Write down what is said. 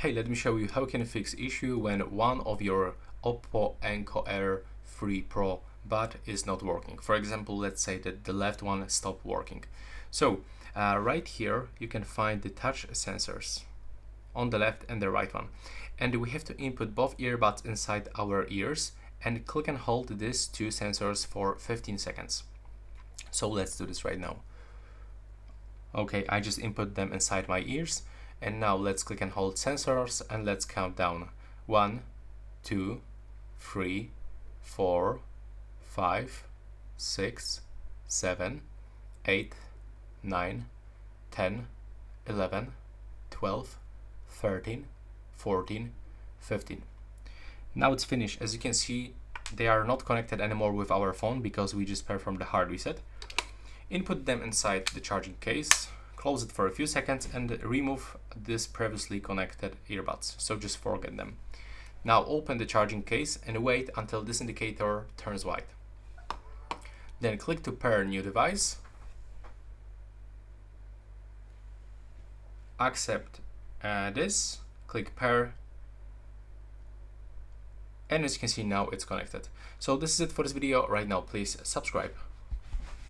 Hey, let me show you how you can fix issue when one of your OPPO Enco Air 3 Pro bud is not working. For example, let's say that the left one stopped working. So right here you can find the touch sensors on the left and the right one, and we have to input both earbuds inside our ears and click and hold these two sensors for 15 seconds. So let's do this right now. Okay, I just input them inside my ears. And now let's click and hold sensors and let's count down. 1, 2, 3, 4, 5, 6, 7, 8, 9, 10, 11, 12, 13, 14, 15. Now it's finished. As you can see, they are not connected anymore with our phone because we just performed the hard reset. Input them inside the charging case. Close it for a few seconds and remove this previously connected earbuds, so just forget them. Now open the charging case and wait until this indicator turns white. Then click to pair new device. Accept this, click pair, and as you can see now it's connected. So this is it for this video. Right now please subscribe.